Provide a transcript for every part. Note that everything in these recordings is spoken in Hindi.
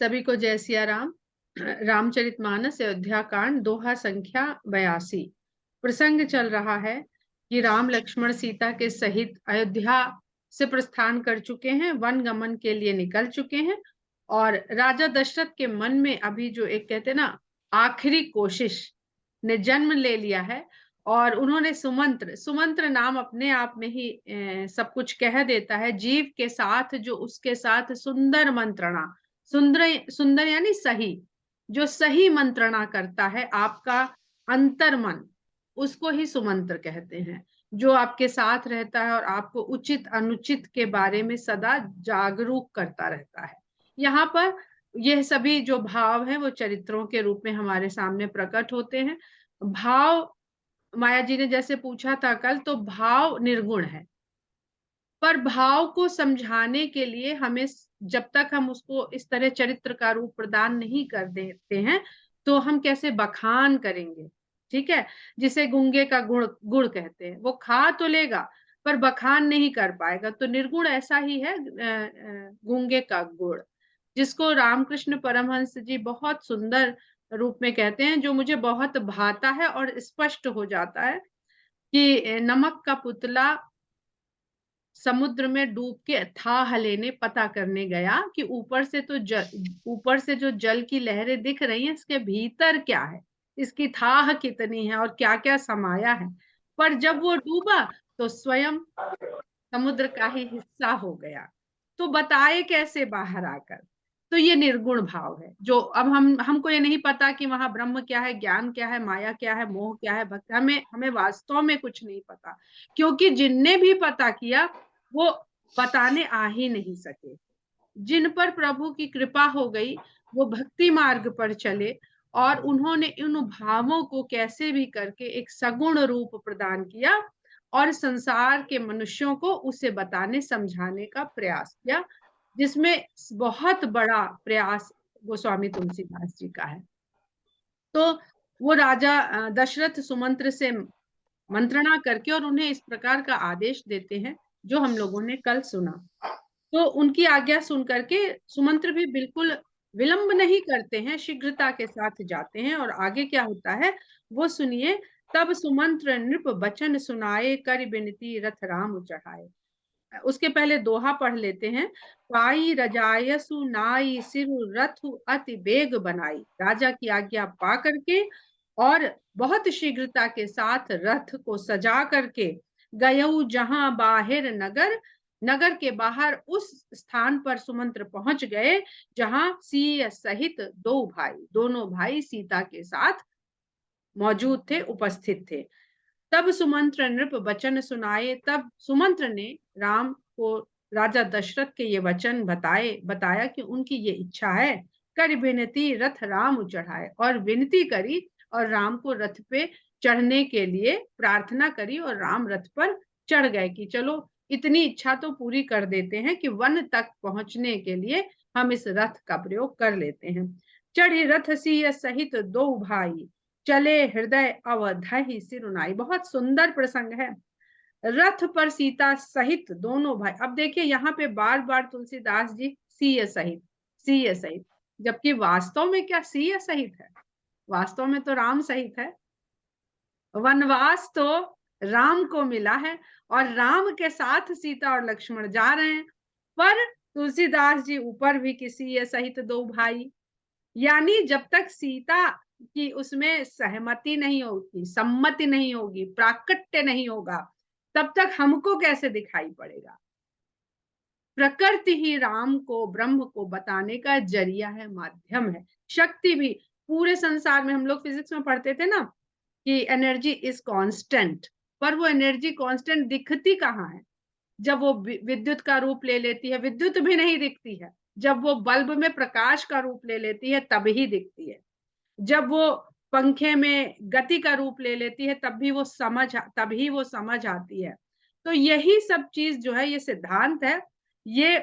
सभी को जय सिया राम। रामचरितमानस अयोध्या कांड दोहा संख्या 82। प्रसंग चल रहा है कि राम लक्ष्मण सीता के सहित अयोध्या से प्रस्थान कर चुके हैं, वन गमन के लिए निकल चुके हैं। और राजा दशरथ के मन में अभी जो एक कहते ना आखिरी कोशिश ने जन्म ले लिया है। और उन्होंने सुमंत्र सुमंत्र नाम अपने आप में ही सब कुछ कह देता है। जीव के साथ जो उसके साथ सुंदर मंत्रणा, सुंदर सुंदर यानी सही, जो सही मंत्रणा करता है आपका अंतर मन, उसको ही सुमंत्र कहते हैं। जो आपके साथ रहता है और आपको उचित अनुचित के बारे में सदा जागरूक करता रहता है। यहाँ पर यह सभी जो भाव है वो चरित्रों के रूप में हमारे सामने प्रकट होते हैं। भाव, माया जी ने जैसे पूछा था कल, तो भाव निर्गुण है, पर भाव को समझाने के लिए हमें जब तक हम उसको इस तरह चरित्र का रूप प्रदान नहीं कर देते हैं तो हम कैसे बखान करेंगे। ठीक है, जिसे गूंगे का गुड़ गुड़ कहते हैं, वो खा तो लेगा पर बखान नहीं कर पाएगा। तो निर्गुण ऐसा ही है गूंगे का गुड़, जिसको रामकृष्ण परमहंस जी बहुत सुंदर रूप में कहते हैं, जो मुझे बहुत भाता है और स्पष्ट हो जाता है कि नमक का पुतला समुद्र में डूब के थाह लेने पता करने गया कि ऊपर से जो जल की लहरें दिख रही हैं, इसके भीतर क्या है, इसकी थाह कितनी है और क्या क्या समाया है। पर जब वो डूबा तो स्वयं समुद्र का ही हिस्सा हो गया, तो बताए कैसे बाहर आकर। तो ये निर्गुण भाव है। जो अब हमको ये नहीं पता कि वहां ब्रह्म क्या है, ज्ञान क्या है, माया क्या है, मोह क्या है, भक्ति, हमें हमें वास्तव में कुछ नहीं पता, क्योंकि जिनने भी पता किया वो बताने आ ही नहीं सके। जिन पर प्रभु की कृपा हो गई वो भक्ति मार्ग पर चले और उन्होंने उन भावों को कैसे भी करके एक सगुण रूप प्रदान किया और संसार के मनुष्यों को उसे बताने समझाने का प्रयास किया, जिसमें बहुत बड़ा प्रयास गोस्वामी तुलसीदास जी का है। तो वो राजा दशरथ सुमंत्र से मंत्रणा करके और उन्हें इस प्रकार का आदेश देते हैं जो हम लोगों ने कल सुना। तो उनकी आज्ञा सुन करके सुमंत्र भी बिल्कुल विलंब नहीं करते हैं, शीघ्रता के साथ जाते हैं। और आगे क्या होता है वो सुनिए। तब सुमंत्र नृप बचन सुनाए, कर बिनती रथ राम चढ़ाए। उसके पहले दोहा पढ़ लेते हैं। पाई रजायसु नाई सिरु रथ अति बेग बनाई। राजा की आज्ञा पा करके और बहुत शीघ्रता के साथ रथ को सजा करके गयऊ जहां बाहिर नगर, नगर के बाहर उस स्थान पर सुमंत्र पहुंच गए जहां सिय सहित दो भाई, दोनों भाई सीता के साथ मौजूद थे, उपस्थित थे। तब सुमंत्र नृप वचन सुनाए। तब सुमंत्र ने राम को, राजा दशरथ के ये वचन बताया कि उनकी ये इच्छा है। कर विनती रथ राम चढ़ाए, और विनती करी और राम को रथ पे चढ़ने के लिए प्रार्थना करी और राम रथ पर चढ़ गए कि चलो इतनी इच्छा तो पूरी कर देते हैं कि वन तक पहुंचने के लिए हम इस रथ का प्रयोग कर लेते हैं। चढ़ी रथ सिय सहित दो भाई, चले हृदय अवधहि सिरुनाई। बहुत सुंदर प्रसंग है। रथ पर सीता सहित दोनों भाई। अब देखिए यहाँ पे बार बार तुलसीदास जी सीय सहित, सीय सहित, जबकि वास्तव में क्या सीय सहित है, वास्तव में तो राम सहित है। वनवास तो राम को मिला है और राम के साथ सीता और लक्ष्मण जा रहे हैं। पर तुलसीदास जी ऊपर भी किसी सहित दो भाई, यानी जब तक सीता की उसमें सहमति नहीं होगी, सम्मति नहीं होगी, प्राकट्य नहीं होगा, तब तक हमको कैसे दिखाई पड़ेगा। प्रकृति ही राम को, ब्रह्म को बताने का जरिया है, माध्यम है। शक्ति भी, पूरे संसार में हम लोग फिजिक्स में पढ़ते थे ना कि एनर्जी इज कांस्टेंट, पर वो एनर्जी कांस्टेंट दिखती कहाँ है? जब वो विद्युत का रूप ले लेती है, विद्युत भी नहीं दिखती है। जब वो बल्ब में प्रकाश का रूप ले लेती है तब ही दिखती है। जब वो पंखे में गति का रूप ले लेती है तभी वो समझ आती है। तो यही सब चीज जो है, ये सिद्धांत है, ये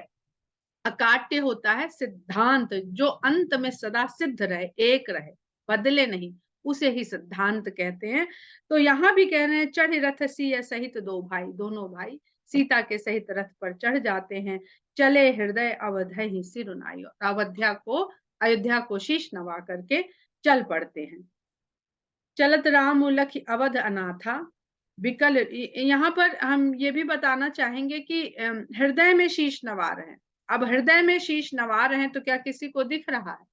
अकाट्य होता है सिद्धांत, जो अंत में सदा सिद्ध रहे, एक रहे, बदले नहीं, उसे ही सिद्धांत कहते हैं। तो यहाँ भी कह रहे हैं चढ़ रथ सिय सहित दो भाई, दोनों भाई सीता के सहित रथ पर चढ़ जाते हैं। चले हृदय अवधहि सिरुनाई, अवध्या को अयोध्या को शीश नवा करके चल पड़ते हैं। चलत राम लखि अवध अनाथा विकल। यहाँ पर हम ये भी बताना चाहेंगे कि हृदय में शीश नवा रहे हैं। अब हृदय में शीश नवा रहे हैं तो क्या किसी को दिख रहा है?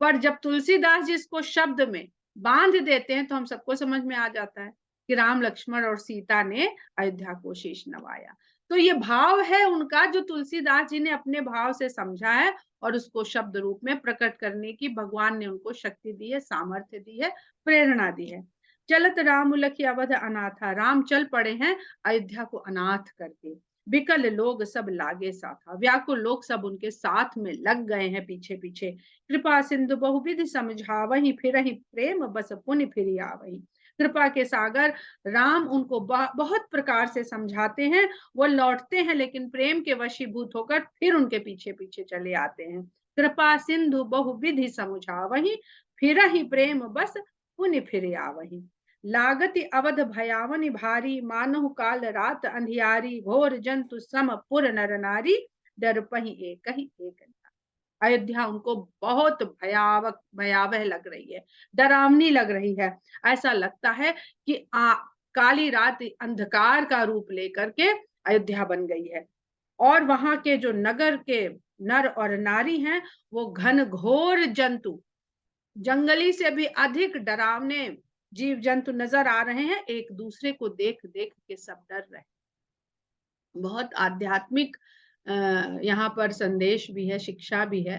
पर जब तुलसीदास जी इसको शब्द में बांध देते हैं तो हम सबको समझ में आ जाता है कि राम लक्ष्मण और सीता ने अयोध्या को शीश नवाया। तो ये भाव है उनका जो तुलसीदास जी ने अपने भाव से समझा है और उसको शब्द रूप में प्रकट करने की भगवान ने उनको शक्ति दी है, सामर्थ्य दी है, प्रेरणा दी है। चलत राम लखि अवध अनाथा, राम चल पड़े हैं अयोध्या को अनाथ करके। विकल लोग सब लागे साथा, व्याकुल लोग सब उनके साथ में लग गए हैं पीछे पीछे। कृपा सिंधु बहुविधि समझावही, फिरहि प्रेम बस पुनि फिरि आवही। कृपा के सागर राम उनको बहुत प्रकार से समझाते हैं, वो लौटते हैं लेकिन प्रेम के वशीभूत होकर फिर उनके पीछे पीछे चले आते हैं। कृपा सिंधु बहुविधि समझावही, फिरहि प्रेम बस पुनि फिरि आवही। लागति अवध भयावनि भारी, मानहु काल रात अंधियारी। घोर जंतु सम पुर नर नारी, डर पही एक ही एक। अयोध्या उनको बहुत भयावह भयावह लग रही है, डरावनी लग रही है। ऐसा लगता है कि काली रात अंधकार का रूप लेकर के अयोध्या बन गई है और वहां के जो नगर के नर और नारी हैं वो घन घोर जंतु, जंगली से भी अधिक डरावने जीव जंतु नजर आ रहे हैं। एक दूसरे को देख देख के सब डर रहे हैं। बहुत आध्यात्मिक यहाँ पर संदेश भी है, शिक्षा भी है।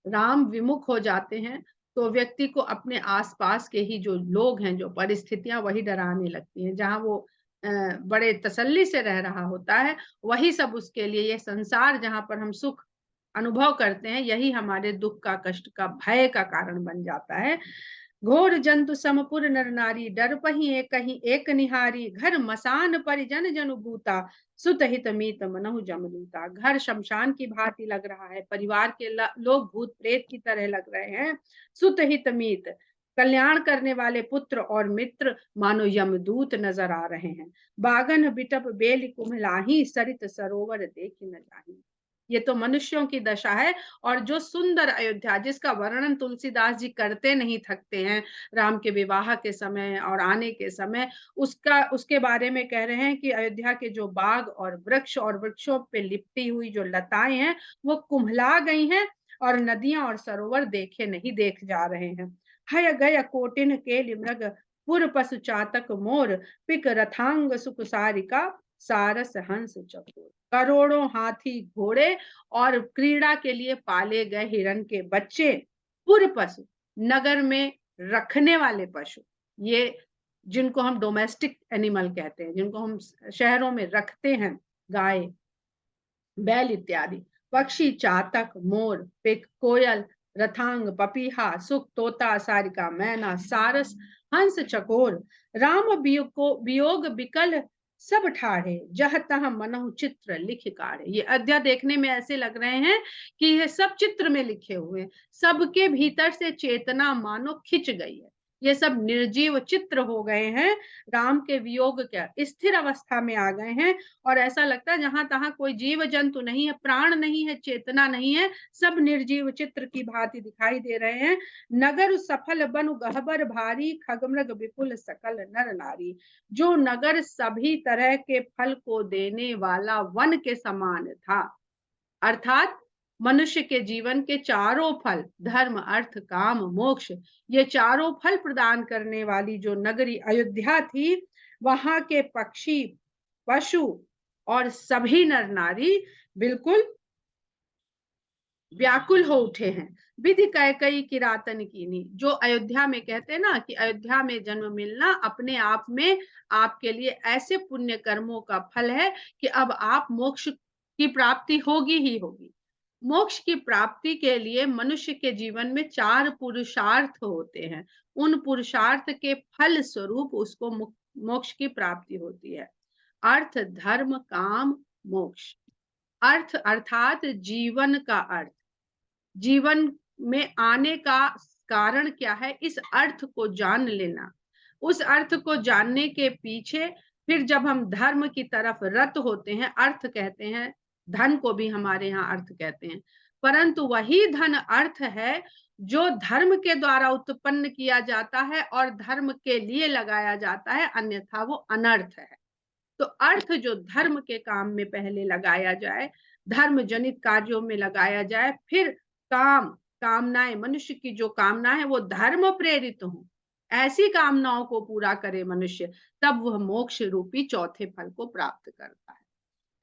राम विमुख हो जाते हैं तो व्यक्ति को अपने आसपास के ही जो लोग हैं, जो परिस्थितियां, वही डराने लगती हैं। जहां वो बड़े तसल्ली से रह रहा होता है, वही सब उसके लिए, ये संसार जहां पर हम सुख अनुभव करते हैं, यही हमारे दुख का, कष्ट का, भय का कारण बन जाता है। घोर जंतु समपुर नर नारी, डर पही एक निहारी। घर मसान परिजन जनु भूता, सुत हित मीत मनहु जमदूता। घर शमशान की भांति लग रहा है, परिवार के लोग भूत प्रेत की तरह लग रहे हैं। सुत हित मीत, कल्याण करने वाले पुत्र और मित्र मानो यमदूत नजर आ रहे हैं। बागन बिटप बेल कुम्हलाही, सरित सरोवर देख न जाही। ये तो मनुष्यों की दशा है। और जो सुंदर अयोध्या, जिसका वर्णन तुलसीदास जी करते नहीं थकते हैं, राम के विवाह के समय और आने के समय, उसके बारे में कह रहे हैं कि अयोध्या के जो बाग और वृक्ष और वृक्षों पे लिपटी हुई जो लताएं हैं वो कुम्हला गई हैं और नदियां और सरोवर देखे नहीं देख जा रहे हैं। हय गय कोटिन के मृग, पुर पशु चातक मोर। पिक रथांग सुख सारिका, सारस हंस चकोर। करोड़ों हाथी घोड़े और क्रीड़ा के लिए पाले गए हिरण के बच्चे, पुर पशु, नगर में रखने वाले पशु, ये जिनको हम डोमेस्टिक एनिमल कहते हैं, जिनको हम शहरों में रखते हैं, गाय बैल इत्यादि, पक्षी चातक मोर, पिक कोयल, रथांग पपीहा, सुख तोता, सारिका मैना, सारस हंस चकोर। राम वियोग बिकल सब ठाढ़े, जह तह मनहु चित्र लिख काढ़े। ये अध्याय देखने में ऐसे लग रहे हैं कि ये सब चित्र में लिखे हुए, सबके भीतर से चेतना मानो खिंच गई है। ये सब निर्जीव चित्र हो गए हैं, राम के वियोग क्या स्थिर अवस्था में आ गए हैं। और ऐसा लगता है जहां तहां कोई जीव जंतु नहीं है, प्राण नहीं है, चेतना नहीं है, सब निर्जीव चित्र की भांति दिखाई दे रहे हैं। नगर सफल बनु गहबर भारी, खगमृग विपुल सकल नर नारी। जो नगर सभी तरह के फल को देने वाला वन के समान था, अर्थात मनुष्य के जीवन के चारों फल, धर्म अर्थ काम मोक्ष, ये चारों फल प्रदान करने वाली जो नगरी अयोध्या थी, वहां के पक्षी, पशु और सभी नर नारी बिल्कुल व्याकुल हो उठे हैं। विधि कैकई किरातन कीनी, जो अयोध्या में कहते हैं ना कि अयोध्या में जन्म मिलना अपने आप में आपके लिए ऐसे पुण्य कर्मों का फल है कि अब आप मोक्ष की प्राप्ति होगी ही होगी। मोक्ष की प्राप्ति के लिए मनुष्य के जीवन में 4 पुरुषार्थ होते हैं। उन पुरुषार्थ के फल स्वरूप उसको मोक्ष की प्राप्ति होती है। अर्थ धर्म काम मोक्ष। अर्थ अर्थात जीवन का अर्थ, जीवन में आने का कारण क्या है, इस अर्थ को जान लेना। उस अर्थ को जानने के पीछे फिर जब हम धर्म की तरफ रत होते हैं, अर्थ कहते हैं, धन को भी हमारे यहाँ अर्थ कहते हैं, परंतु वही धन अर्थ है जो धर्म के द्वारा उत्पन्न किया जाता है और धर्म के लिए लगाया जाता है, अन्यथा वो अनर्थ है। तो अर्थ जो धर्म के काम में पहले लगाया जाए, धर्म जनित कार्यों में लगाया जाए, फिर कामनाएं, मनुष्य की जो कामना है वो धर्म प्रेरित हो, ऐसी कामनाओं को पूरा करे मनुष्य, तब वह मोक्ष रूपी चौथे फल को प्राप्त करता है।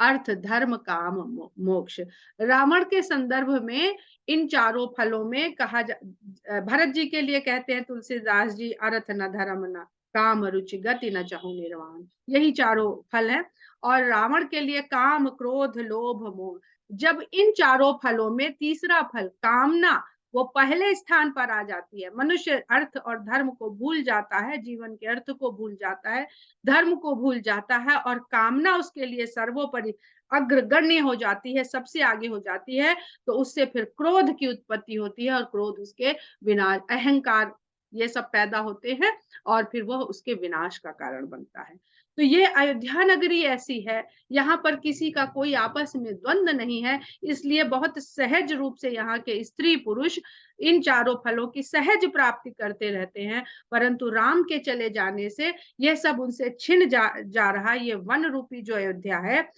अर्थ, धर्म, काम, मोक्ष। रावण के संदर्भ में इन चारों फलों में भरत जी के लिए कहते हैं तुलसीदास जी, अर्थ न धर्म न काम रुचि गति न चाहूं निर्वाण, यही चारों फल हैं। और रावण के लिए काम, क्रोध, लोभ, मोह। जब इन चारों फलों में तीसरा फल कामना वो पहले स्थान पर आ जाती है, मनुष्य अर्थ और धर्म को भूल जाता है, जीवन के अर्थ को भूल जाता है, धर्म को भूल जाता है, और कामना उसके लिए सर्वोपरि अग्रगण्य हो जाती है, सबसे आगे हो जाती है, तो उससे फिर क्रोध की उत्पत्ति होती है, और क्रोध उसके विनाश, अहंकार, ये सब पैदा होते हैं, और फिर वह उसके विनाश का कारण बनता है। तो ये अयोध्या नगरी ऐसी है, यहाँ पर किसी का कोई आपस में द्वंद्व नहीं है, इसलिए बहुत सहज रूप से यहाँ के स्त्री पुरुष इन चारों फलों की सहज प्राप्ति करते रहते हैं। परंतु राम के चले जाने से यह सब उनसे छिन जा रहा है, ये वन रूपी जो अयोध्या है,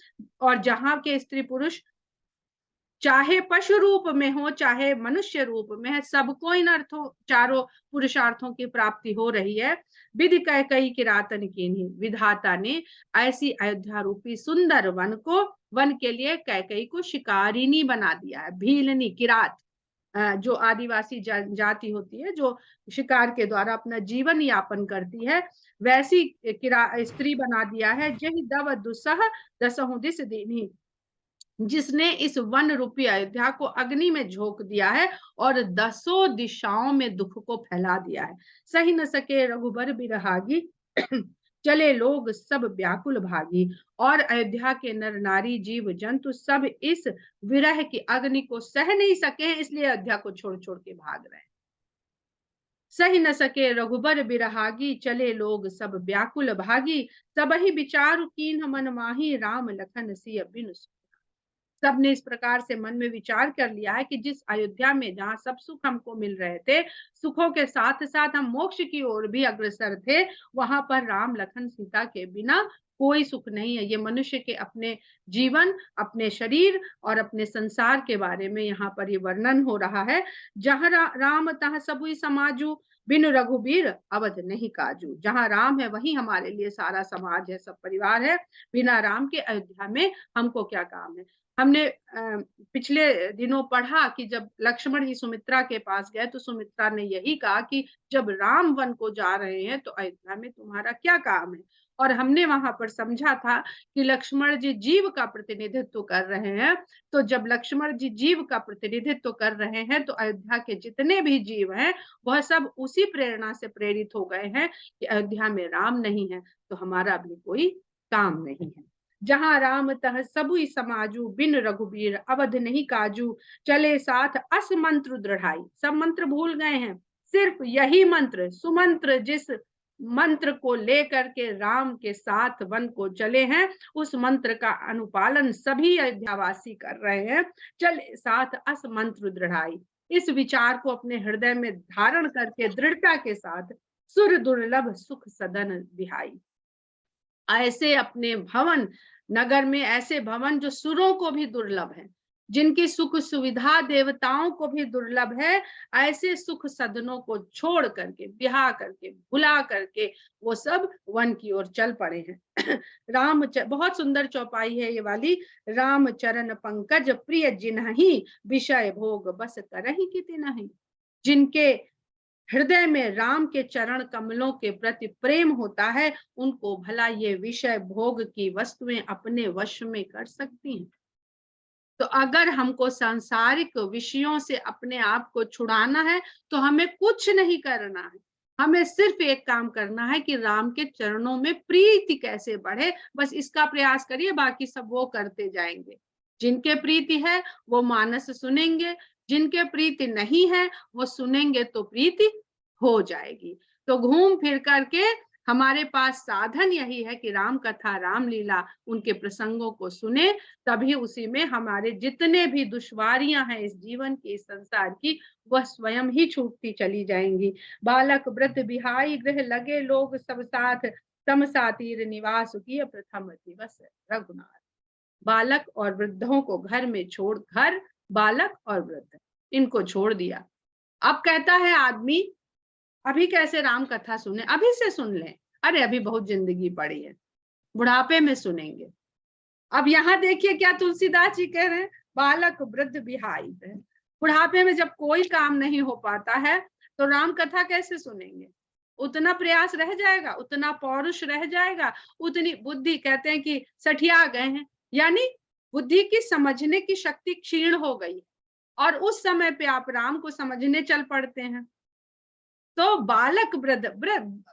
और जहाँ के स्त्री पुरुष चाहे पशु रूप में हो चाहे मनुष्य रूप में है, सबको इन अर्थों, चारों पुरुषार्थों की प्राप्ति हो रही है। विधि कैकई किरातन कीन्ही, विधाता ने ऐसी अयोध्या रूपी सुंदर वन के लिए कैकई को शिकारिनी बना दिया है। भीलनी, किरात, जो आदिवासी जाति होती है, जो शिकार के द्वारा अपना जीवन यापन करती है, वैसी स्त्री बना दिया है। जही दव दुसह दसहु दिस दीनी, जिसने इस वन रूपी अयोध्या को अग्नि में झोंक दिया है और दसों दिशाओं में दुख को फैला दिया है। सही न सके रघुबर बिरहागी, चले लोग सब व्याकुल भागी। और अयोध्या के नर नारी जीव जंतु सब इस विरह की अग्नि को सह नहीं सके, इसलिए अयोध्या को छोड़ छोड़ के भाग रहे हैं। सही न सके रघुबर बिरहागी, चले लोग सब व्याकुल भागी। सब ही विचार कीन मन माही, राम लखन सिय बिनु। सबने इस प्रकार से मन में विचार कर लिया है कि जिस अयोध्या में जहाँ सब सुख हमको मिल रहे थे, सुखों के साथ साथ हम मोक्ष की ओर भी अग्रसर थे, वहां पर राम लखन सीता के बिना कोई सुख नहीं है। ये मनुष्य के अपने जीवन, अपने शरीर और अपने संसार के बारे में यहाँ पर ये वर्णन हो रहा है। जहाँ राम तहाँ सबुई समाजू, बिन रघुबीर अवध नहीं काजू। जहाँ राम है वही हमारे लिए सारा समाज है, सब परिवार है। बिना राम के अयोध्या में हमको क्या काम है। हमने पिछले दिनों पढ़ा कि जब लक्ष्मण जी सुमित्रा के पास गए तो सुमित्रा ने यही कहा कि जब राम वन को जा रहे हैं तो अयोध्या में तुम्हारा क्या काम है। और हमने वहां पर समझा था कि लक्ष्मण जी जीव का प्रतिनिधित्व कर रहे हैं, तो जब लक्ष्मण जी जीव का प्रतिनिधित्व कर रहे हैं तो अयोध्या के जितने भी जीव हैं वह सब उसी प्रेरणा से प्रेरित हो गए हैं कि अयोध्या में राम नहीं है तो हमारा भी कोई काम नहीं है। जहाँ राम तह सबुई समाजू, बिन रघुबीर अवध नहीं काजू। चले साथ अस मंत्र दृढ़ाई, सब मंत्र भूल गए हैं, सिर्फ यही मंत्र सुमंत्र जिस मंत्र को लेकर के राम के साथ वन को चले हैं, उस मंत्र का अनुपालन सभी अयोध्यावासी कर रहे हैं। चले साथ अस मंत्र दृढ़ाई, इस विचार को अपने हृदय में धारण करके दृढ़ता के साथ सुर दुर्लभ सुख सदन बिहाई। ऐसे अपने भवन, नगर में ऐसे भवन जो सुरों को भी दुर्लभ है, जिनकी सुख सुविधा देवताओं को भी दुर्लभ है, ऐसे सुख सदनों को छोड़ करके, बिहा करके, भुला करके वो सब वन की ओर चल पड़े हैं। बहुत सुंदर चौपाई है ये वाली। राम चरण पंकज प्रिय जिन्हि, विषय भोग बस करहि किति नहीं। जिनके हृदय में राम के चरण कमलों के प्रति प्रेम होता है, उनको भला ये विषय भोग की वस्तुएं अपने वश में कर सकती हैं। तो अगर हमको सांसारिक विषयों से अपने आप को छुड़ाना है तो हमें कुछ नहीं करना है, हमें सिर्फ एक काम करना है कि राम के चरणों में प्रीति कैसे बढ़े, बस इसका प्रयास करिए, बाकी सब वो करते जाएंगे। जिनके प्रीति है वो मानस सुनेंगे, जिनके प्रीति नहीं है वो सुनेंगे तो प्रीति हो जाएगी। तो घूम फिर करके हमारे पास साधन यही है कि राम कथा, रामलीला, उनके प्रसंगों को सुने, तभी उसी में हमारे जितने भी दुश्वारियां हैं इस जीवन की, इस संसार की, वह स्वयं ही छूटती चली जाएंगी। बालक वृद्ध बिहाई गृह लगे लोग सब साथ, तम सा तीर निवास किए प्रथम दिवस रघुनाथ। बालक और वृद्धों को घर में छोड़, घर, बालक और वृद्ध, इनको छोड़ दिया। अब कहता है आदमी, अभी कैसे राम कथा सुने, अभी से सुन लें, अरे अभी बहुत जिंदगी पड़ी है, बुढ़ापे में सुनेंगे। अब यहाँ देखिए क्या तुलसीदास जी कह रहे हैं, बालक वृद्ध बिहाई है। बुढ़ापे में जब कोई काम नहीं हो पाता है तो राम कथा कैसे सुनेंगे? उतना प्रयास रह जाएगा, उतना पौरुष रह जाएगा, उतनी बुद्धि, कहते हैं कि सठिया गए हैं, यानी बुद्धि की समझने की शक्ति क्षीण हो गई, और उस समय पे आप राम को समझने चल पड़ते हैं। तो बालक वृद्ध,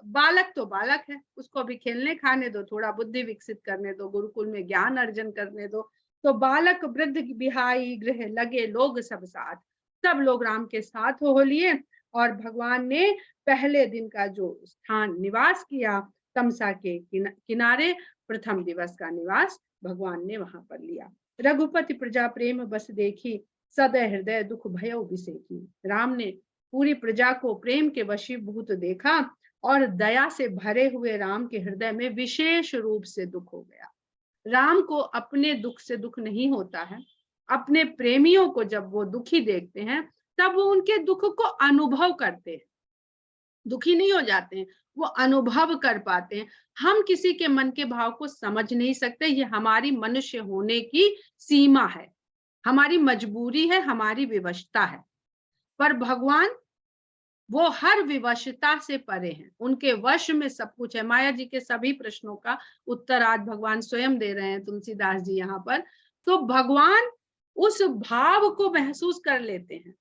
बालक तो बालक है, उसको भी खेलने खाने दो, थोड़ा बुद्धि विकसित करने दो, गुरुकुल में ज्ञान अर्जन करने दो। तो बालक वृद्ध बिहाई गृह लगे लोग सब साथ, सब लोग राम के साथ हो लिए। और भगवान ने पहले दिन का जो स्थान निवास किया, तमसा के किनारे, प्रथम दिवस का निवास भगवान ने वहां पर लिया। रघुपति प्रजा प्रेम बस देखी, सदै हृदय दुख भयो बिसेकी। राम ने पूरी प्रजा को प्रेम के वशीभूत देखा, और दया से भरे हुए राम के हृदय में विशेष रूप से दुख हो गया। राम को अपने दुख से दुख नहीं होता है, अपने प्रेमियों को जब वो दुखी देखते हैं तब वो उनके दुख को अनुभव करते हैं, दुखी नहीं हो जाते हैं, वो अनुभव कर पाते हैं। हम किसी के मन के भाव को समझ नहीं सकते, ये हमारी मनुष्य होने की सीमा है, हमारी मजबूरी है, हमारी विवशता है। पर भगवान वो हर विवशता से परे हैं, उनके वश में सब कुछ है। माया जी के सभी प्रश्नों का उत्तर आज भगवान स्वयं दे रहे हैं, तुलसीदास जी यहाँ पर। तो भगवान उस भाव को महसूस कर लेते हैं,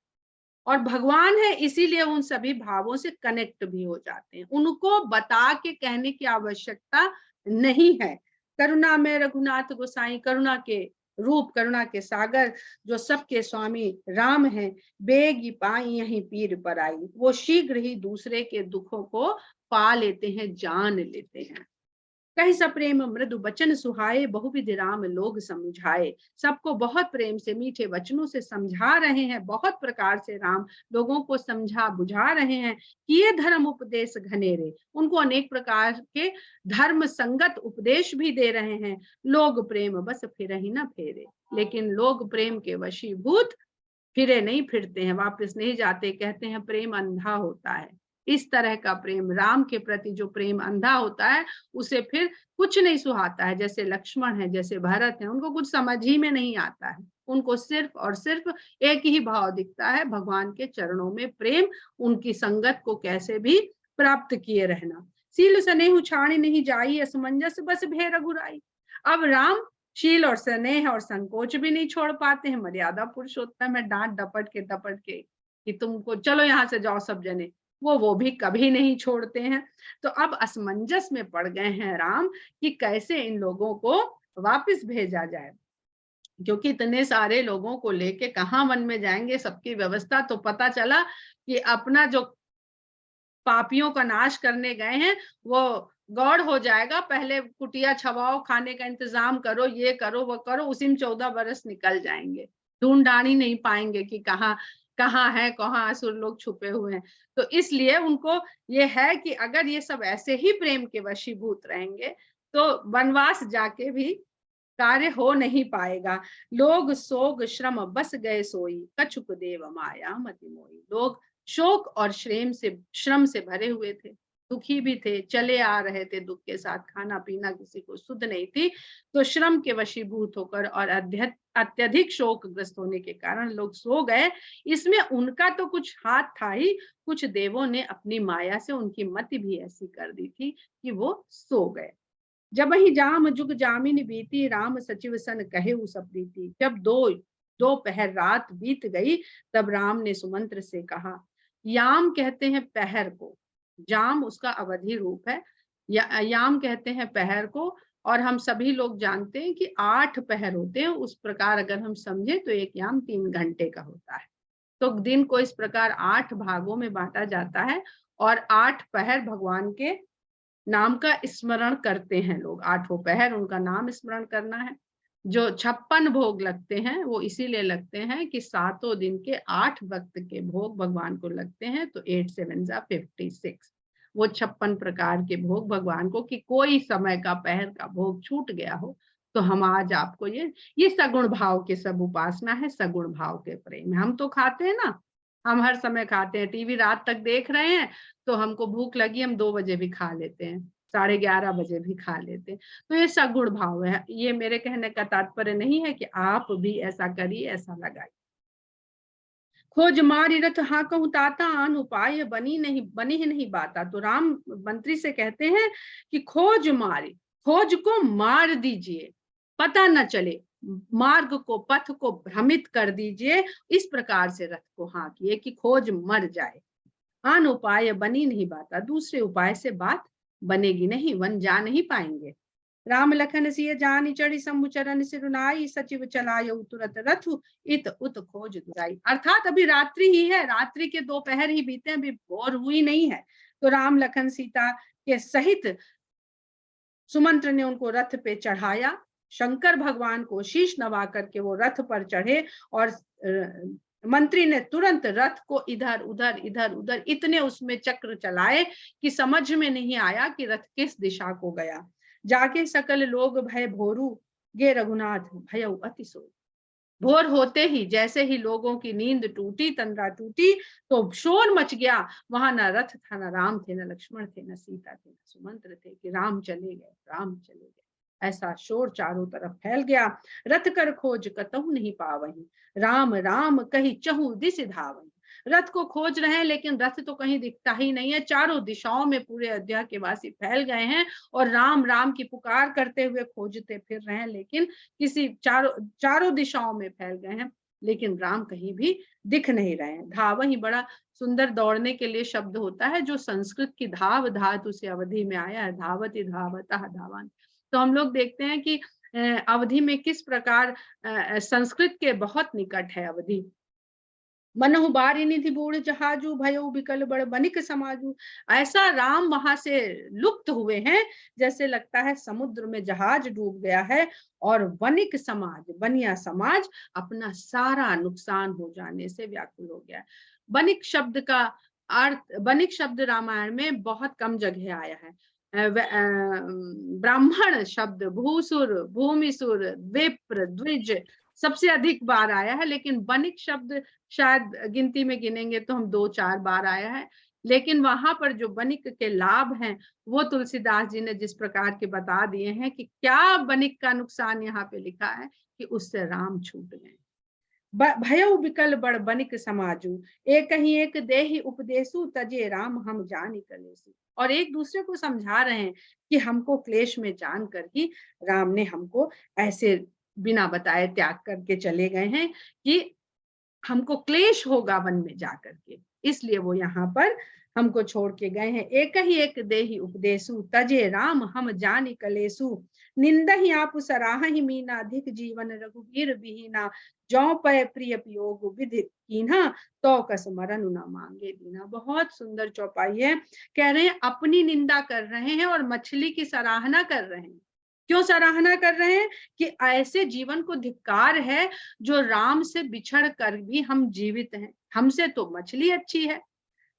और भगवान है इसीलिए उन सभी भावों से कनेक्ट भी हो जाते हैं, उनको बता के कहने की आवश्यकता नहीं है। करुणा में रघुनाथ गोसाई, करुणा के रूप, करुणा के सागर, जो सबके स्वामी राम हैं, बेगी पाई यही पीर पर आई, वो शीघ्र ही दूसरे के दुखों को पा लेते हैं, जान लेते हैं। कहीं सप्रेम मृदु बचन सुहाए, बहुविध राम लोग समझाए। सबको बहुत प्रेम से, मीठे वचनों से समझा रहे हैं, बहुत प्रकार से राम लोगों को समझा बुझा रहे हैं। किए धर्म उपदेश घनेरे, उनको अनेक प्रकार के धर्म संगत उपदेश भी दे रहे हैं। लोग प्रेम बस फिर ही न फेरे, लेकिन लोग प्रेम के वशीभूत फिरे नहीं फिरते हैं, वापस नहीं जाते। कहते हैं प्रेम अंधा होता है। इस तरह का प्रेम, राम के प्रति जो प्रेम अंधा होता है, उसे फिर कुछ नहीं सुहाता है। जैसे लक्ष्मण है, जैसे भरत है, उनको कुछ समझ ही में नहीं आता है, उनको सिर्फ और सिर्फ एक ही भाव दिखता है, भगवान के चरणों में प्रेम, उनकी संगत को कैसे भी प्राप्त किए रहना। सील स्नेह छाणी नहीं जाई, असमंजस बस भे रघुराई। अब राम शील और स्नेह और संकोच भी नहीं छोड़ पाते हैं, मर्यादा पुरुषोत्तम है, डांट डपट के कि तुमको चलो यहाँ से जाओ सब जने, वो भी कभी नहीं छोड़ते हैं। तो अब असमंजस में पड़ गए हैं राम कि कैसे इन लोगों को वापस भेजा जाए, क्योंकि इतने सारे लोगों को लेके कहाँ वन में जाएंगे, सबकी व्यवस्था। तो पता चला कि अपना जो पापियों का नाश करने गए हैं वो गौड़ हो जाएगा, पहले कुटिया छवाओ, खाने का इंतजाम करो, ये करो वो करो, उसी में 14 बरस निकल जाएंगे, ढूंढ ढांड ही नहीं पाएंगे कि कहाँ कहाँ है, कहाँ असुर लोग छुपे हुए हैं। तो इसलिए उनको ये है कि अगर ये सब ऐसे ही प्रेम के वशीभूत रहेंगे तो वनवास जाके भी कार्य हो नहीं पाएगा। लोग सोग श्रम बस गए सोई, कछुक देव माया मति मोई। लोग शोक और श्रम से भरे हुए थे, दुखी भी थे, चले आ रहे थे दुख के साथ, खाना पीना किसी को सुध नहीं थी। तो श्रम के वशीभूत होकर और अत्यधिक शोक ग्रस्त होने के कारण लोग सो गए। इसमें उनका तो कुछ हाथ था ही, कुछ देवों ने अपनी माया से उनकी मति भी ऐसी कर दी थी कि वो सो गए। जब ही जाम जुग जामिन बीती, राम सचिव सन कहे सब प्रीति। जब दो पहर रात बीत गई, तब राम ने सुमंत्र से कहा। याम कहते हैं पहर को, जाम उसका अवधि रूप है, याम कहते हैं पहर को। और हम सभी लोग जानते हैं कि 8 पहर होते हैं, उस प्रकार अगर हम समझे तो एक याम 3 घंटे का होता है। तो दिन को इस प्रकार 8 भागों में बांटा जाता है, और 8 पहर भगवान के नाम का स्मरण करते हैं लोग, आठों पहर उनका नाम स्मरण करना है। जो 56 भोग लगते हैं वो इसीलिए लगते हैं कि सातों दिन के 8 वक्त के भोग भगवान को लगते हैं, तो 8 7 जा 56, वो 56 प्रकार के भोग भगवान को, कि कोई समय का पहर का भोग छूट गया हो तो हम आज आपको ये सगुण भाव के सब उपासना है, सगुण भाव के प्रेम है। हम तो खाते हैं ना, हम हर समय खाते हैं, टीवी रात तक देख रहे हैं तो हमको भूख लगी, हम 2 बजे भी खा लेते हैं, 11:30 बजे भी खा लेते हैं। तो ये सगुण भाव है। ये मेरे कहने का तात्पर्य नहीं है कि आप भी ऐसा करिए, ऐसा लगाइए। खोज मारी रथ हाँकहु ताता, आन उपाय बनी ही नहीं बाता। तो राम मंत्री से कहते हैं कि खोज मारी, खोज को मार दीजिए, पता न चले, मार्ग को, पथ को भ्रमित कर दीजिए, इस प्रकार से रथ को हाँकिए कि खोज मर जाए। आन उपाय बनी नहीं बाता, दूसरे उपाय से बात बनेगी नहीं, वन जा नहीं पाएंगे। राम लखन सिय जानि चढ़ी शंभु चरण सिरुनाई, सचिव चलायउ तुरत रथु, इत उत खोज दुराई। अर्थात अभी रात्रि ही है, रात्रि के दोपहर ही बीते, अभी भोर हुई नहीं है। तो राम लखन सीता के सहित सुमंत्र ने उनको रथ पे चढ़ाया, शंकर भगवान को शीश नवा करके वो रथ पर चढ़े, और मंत्री ने तुरंत रथ को इधर उधर इतने उसमें चक्र चलाए कि समझ में नहीं आया कि रथ किस दिशा को गया। जाके सकल लोग भय भोरू, गे रघुनाथ भयउ अति सोई। भोर होते ही जैसे ही लोगों की नींद टूटी, तंद्रा टूटी, तो शोर मच गया। वहां न रथ था, न राम थे, न लक्ष्मण थे, न सीता थे, न सुमंत्र थे, कि राम चले गए, राम चले गए। ऐसा शोर चारों तरफ फैल गया। रथ कर खोज कतहु नहीं पावही, राम राम कही चहु दिस धावही। रथ को खोज रहे हैं लेकिन रथ तो कहीं दिखता ही नहीं है। चारों दिशाओं में पूरे अयोध्या के वासी फैल गए हैं और राम राम की पुकार करते हुए खोजते फिर रहे हैं, लेकिन किसी चारों दिशाओं में फैल गए हैं, लेकिन राम कहीं भी दिख नहीं रहे हैं। धावही बड़ा सुंदर दौड़ने के लिए शब्द होता है, जो संस्कृत की धाव धातु से अवधि में आया है, धावति धावतः धावान। तो हम लोग देखते हैं कि अवधि में किस प्रकार संस्कृत के बहुत निकट है अवधि। मनहु बारी निधि बूढ़ जहाजू, भयो बिकल बड़ बनिक समाजू। ऐसा राम वहां से लुप्त हुए हैं जैसे लगता है समुद्र में जहाज डूब गया है, और वनिक समाज, बनिया समाज अपना सारा नुकसान हो जाने से व्याकुल हो गया। बनिक शब्द का अर्थ, बनिक शब्द रामायण में बहुत कम जगह आया है। ब्राह्मण शब्द भूसुर, भूमिसुर, विप्र, द्विज सबसे अधिक बार आया है, लेकिन बनिक शब्द शायद गिनती में गिनेंगे तो हम 2-4 बार आया है। लेकिन वहां पर जो बनिक के लाभ हैं वो तुलसीदास जी ने जिस प्रकार के बता दिए हैं कि क्या बनिक का नुकसान यहाँ पे लिखा है कि उससे राम छूट गए। भयउ बिकल बड़ बनिक समाजू, एक ही एक देहि उपदेशु, तजे राम हम जानी कलेसु। और एक दूसरे को समझा रहे हैं कि हमको क्लेश में जानकर ही राम ने हमको ऐसे बिना बताए त्याग करके चले गए हैं कि हमको क्लेश होगा वन में जाकर के, इसलिए वो यहाँ पर हमको छोड़ के गए हैं। एक ही एक देहि उपदेशु, तजे राम हम जानि कलेसु, निंदहि आप सराहहि मीना, अधिक जीवन रघुवीर विहीना, जौ पय प्रिय पियोग विधि कीन्हा, तो कस मरन न मांगे दीना। बहुत सुंदर चौपाई है। कह रहे हैं अपनी निंदा कर रहे हैं और मछली की सराहना कर रहे हैं। क्यों सराहना कर रहे हैं? कि ऐसे जीवन को धिक्कार है जो राम से बिछड़ कर भी हम जीवित हैं, हमसे तो मछली अच्छी है।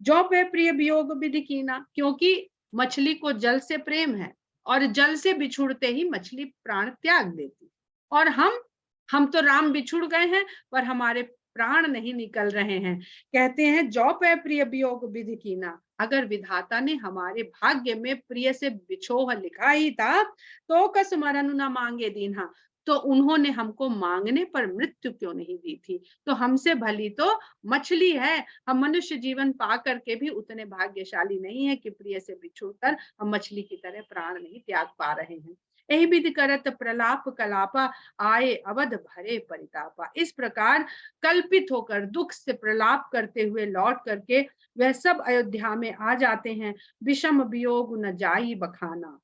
जो पे प्रिय वियोग विधि कीना, क्योंकि मछली को जल से प्रेम है और जल से बिछुड़ते ही मछली प्राण त्याग देती। और हम तो राम बिछुड़ गए हैं पर हमारे प्राण नहीं निकल रहे हैं। कहते हैं जो पे प्रिय वियोग विधि कीना, अगर विधाता ने हमारे भाग्य में प्रिय से बिछोह लिखा ही था तो कस मरण न मांगे दीन्हा, तो उन्होंने हमको मांगने पर मृत्यु क्यों नहीं दी थी। तो हमसे भली तो मछली है, हम मनुष्य जीवन पा करके भी उतने भाग्यशाली नहीं है कि प्रिय से बिछुड़कर हम मछली की तरह प्राण नहीं त्याग पा रहे हैं। यही विधि करत प्रलाप कलापा, आए अवध भरे परितापा। इस प्रकार कल्पित होकर दुख से प्रलाप करते हुए लौट करके वह सब अयोध्या में आ जाते हैं। विषम वियोग न जाई बखाना,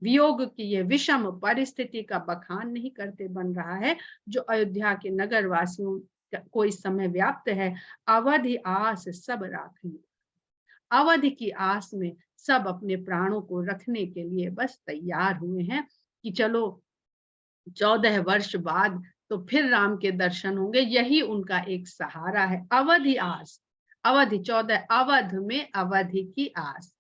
वियोग की ये विषम परिस्थिति का बखान नहीं करते बन रहा है जो अयोध्या के नगर वासियों को इस समय व्याप्त है। अवधि आस सब राखी, अवधि की आस में सब अपने प्राणों को रखने के लिए बस तैयार हुए हैं कि चलो 14 वर्ष बाद तो फिर राम के दर्शन होंगे। यही उनका एक सहारा है। अवधि आस, अवधि 14, अवध में अवधि की आस।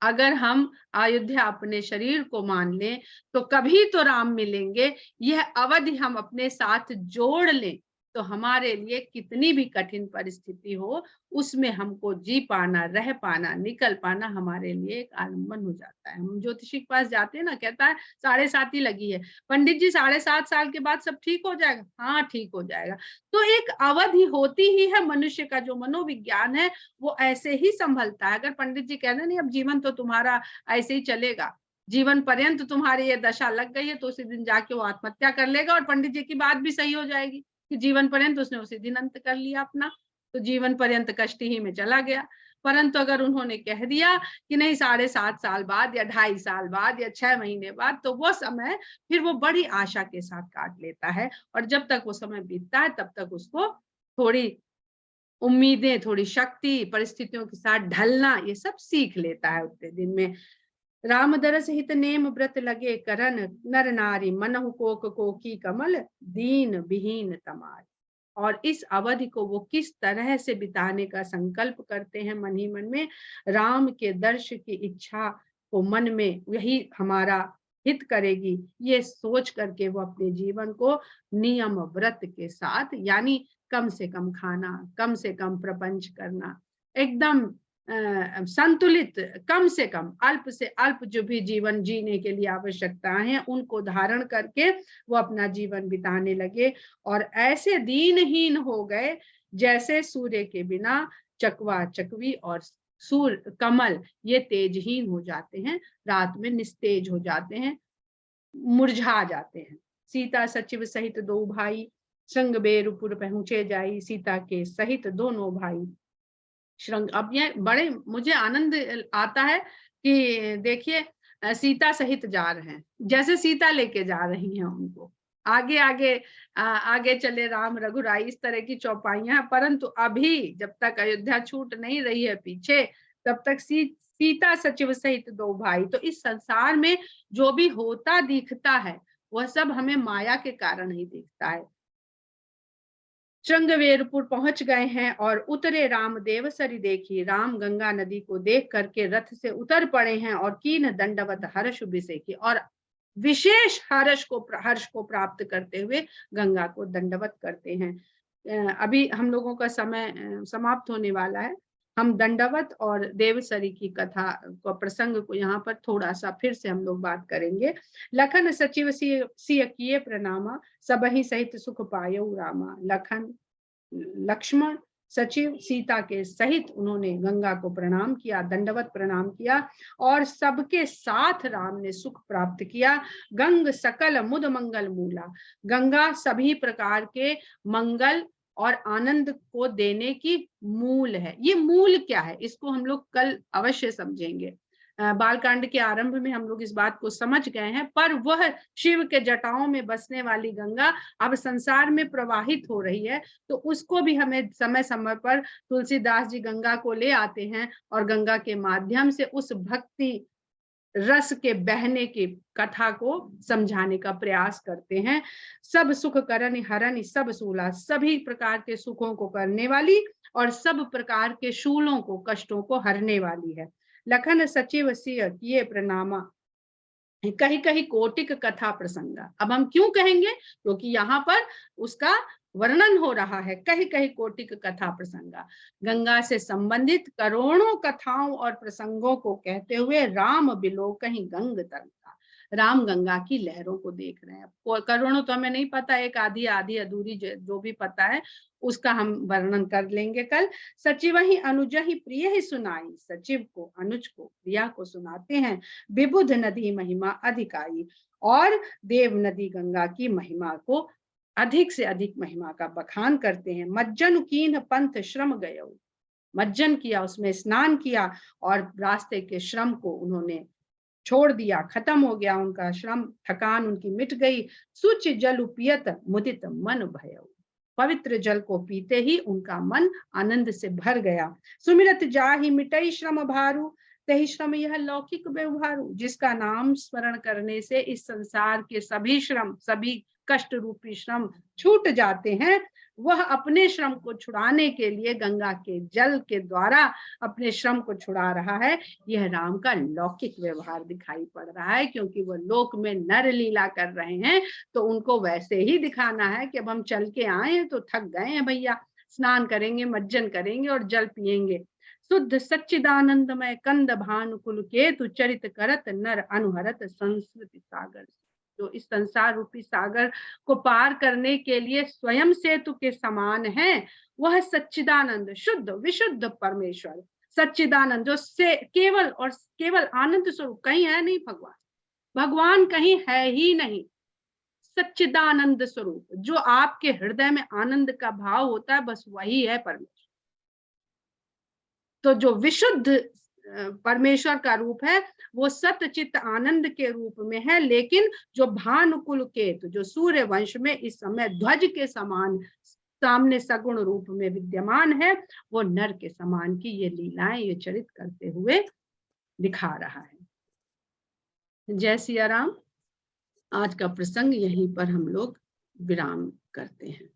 अगर हम अयोध्या अपने शरीर को मान लें तो कभी तो राम मिलेंगे, यह अवधि हम अपने साथ जोड़ लें तो हमारे लिए कितनी भी कठिन परिस्थिति हो उसमें हमको जी पाना, रह पाना, निकल पाना हमारे लिए एक आलम्बन हो जाता है। हम ज्योतिषी के पास जाते हैं ना, कहता है 7.5 ही लगी है, पंडित जी 7.5 साल के बाद सब ठीक हो जाएगा। हाँ, ठीक हो जाएगा। तो एक अवधि होती ही है। मनुष्य का जो मनोविज्ञान है वो ऐसे ही संभलता है। अगर पंडित जी कह रहे नहीं अब जीवन तो तुम्हारा ऐसे ही चलेगा, जीवन पर्यंत तुम्हारी ये दशा लग गई है, तो उसी दिन जाके वो आत्महत्या कर लेगा और पंडित जी की बात भी सही हो जाएगी कि जीवन पर्यंत उसने उसी दिन अंत कर लिया अपना, तो जीवन पर्यंत कष्ट ही में चला गया। परंतु अगर उन्होंने कह दिया कि नहीं 7.5 साल बाद या 2.5 साल बाद या 6 महीने बाद, तो वो समय फिर वो बड़ी आशा के साथ काट लेता है और जब तक वो समय बीतता है तब तक उसको थोड़ी उम्मीदें, थोड़ी शक्ति, परिस्थितियों के साथ ढलना, ये सब सीख लेता है उतने दिन में। राम दरस हित नेम व्रत लगे करन, नर नारी मनहु कोक कोकी कमल, दीन विहीन तमार। और इस अवधि को वो किस तरह से बिताने का संकल्प करते हैं मन ही मन में, राम के दर्श की इच्छा को मन में यही हमारा हित करेगी, ये सोच करके वो अपने जीवन को नियम व्रत के साथ, यानी कम से कम खाना, कम से कम प्रपंच करना, एकदम संतुलित, कम से कम अल्प से अल्प जो भी जीवन जीने के लिए आवश्यकताएं हैं उनको धारण करके वो अपना जीवन बिताने लगे और ऐसे दीनहीन हो गए जैसे सूर्य के बिना चकवा चकवी और सूर्य कमल ये तेजहीन हो जाते हैं, रात में निस्तेज हो जाते हैं, मुरझा जाते हैं। सीता सचिव सहित दो भाई, संग बेरुपुर पहुंचे जाई, सीता के सहित दोनों भाई श्रृंग। अब ये बड़े मुझे आनंद आता है कि देखिए सीता सहित जा रहे हैं, जैसे सीता लेके जा रही हैं उनको, आगे आगे आगे चले राम रघुराई, इस तरह की चौपाइयां हैं। परंतु अभी जब तक अयोध्या छूट नहीं रही है पीछे, तब तक सीता सचिव सहित दो भाई। तो इस संसार में जो भी होता दिखता है वह सब हमें माया के कारण ही दिखता है। श्रृंगवेरपुर पहुंच गए हैं और उतरे राम देवसरी देखी, राम गंगा नदी को देख करके रथ से उतर पड़े हैं और कीन दंडवत हर्ष की, और विशेष हर्ष को प्राप्त करते हुए गंगा को दंडवत करते हैं। अभी हम लोगों का समय समाप्त होने वाला है। हम दंडवत और देवसरी की कथा को प्रसंग को यहाँ पर थोड़ा सा फिर से हम लोग बात करेंगे। लखन सचिव सिय किए प्रणामा, सबहि सहित सुख पायऊ रामा। लखन लक्ष्मण सचिव सीता के सहित उन्होंने गंगा को प्रणाम किया, दंडवत प्रणाम किया और सबके साथ राम ने सुख प्राप्त किया। गंग सकल मुद मंगल मूला, गंगा सभी प्रकार के मंगल और आनंद को देने की मूल है। ये मूल क्या है इसको हम लोग कल अवश्य समझेंगे। बालकांड के आरंभ में हम लोग इस बात को समझ गए हैं, पर वह शिव के जटाओं में बसने वाली गंगा अब संसार में प्रवाहित हो रही है, तो उसको भी हमें समय समय पर तुलसीदास जी गंगा को ले आते हैं और गंगा के माध्यम से उस भक्ति रस के बहने की कथा को समझाने का प्रयास करते हैं। सब सुख करन हरन सब शूला, सभी प्रकार के सुखों को करने वाली और सब प्रकार के शूलों को, कष्टों को हरने वाली है। लखन सचिव सिय किए प्रणामा, कहीं कहीं कोटिक कथा प्रसंगा। अब हम क्यों कहेंगे, क्योंकि यहाँ पर उसका वर्णन हो रहा है। कहीं कहीं कोटिक कथा प्रसंगा, गंगा से संबंधित करोड़ों कथाओं और प्रसंगों को कहते हुए राम बिलो कहीं गंग तरंगा, राम गंगा की लहरों को देख रहे हैं। करोड़ों तो हमें नहीं पता, एक आधी आधी अधूरी जो भी पता है उसका हम वर्णन कर लेंगे कल। सचिव ही अनुज ही प्रिय ही सुनाई, सचिव को अनुज को प्रिया को सुनाते हैं विबुध नदी महिमा अधिकाई, और देव नदी गंगा की महिमा को अधिक से अधिक महिमा का बखान करते हैं। मज्जन कीन पंथ श्रम गयो, मज्जन किया, उसमें स्नान किया और रास्ते के श्रम को उन्होंने छोड़ दिया, खत्म हो गया उनका श्रम, थकान उनकी मिट गई। सुच जल पियत मुदित मन भयो, पवित्र जल को पीते ही उनका मन आनंद से भर गया। सुमिरत जाहि मिटई श्रम भारू, तहि श्रम यह लौकिक व्यवहारू। जिसका नाम स्मरण करने से इस संसार के सभी श्रम, सभी कष्ट रूपी श्रम छूट जाते हैं, वह अपने श्रम को छुड़ाने के लिए गंगा के जल के द्वारा अपने श्रम को छुड़ा रहा है। यह राम का लौकिक व्यवहार दिखाई पड़ रहा है, क्योंकि वो लोक में नर लीला कर रहे हैं, तो उनको वैसे ही दिखाना है कि अब हम चल के आए हैं तो थक गए हैं भैया, स्नान करेंगे, मज्जन करेंगे और जल पिएंगे। शुद्ध सच्चिदानंदमय कंद भानुकुल केतु, चरित करत नर अनुहरत संस्कृति सागर। जो इस संसार रूपी सागर को पार करने के लिए स्वयं सेतु के समान है, वह सच्चिदानंद शुद्ध विशुद्ध परमेश्वर, सच्चिदानंद जो से केवल और केवल आनंद स्वरूप, कहीं है नहीं भगवान, भगवान कहीं है ही नहीं, सच्चिदानंद स्वरूप, जो आपके हृदय में आनंद का भाव होता है, बस वही है परमेश्वर। तो जो विशुद्ध परमेश्वर का रूप है वो सतचित आनंद के रूप में है, लेकिन जो भानुकुल केतु, जो सूर्य वंश में इस समय ध्वज के समान सामने सगुण रूप में विद्यमान है, वो नर के समान की ये लीलाएं, ये चरित करते हुए दिखा रहा है। जय सिया राम। आज का प्रसंग यहीं पर हम लोग विराम करते हैं।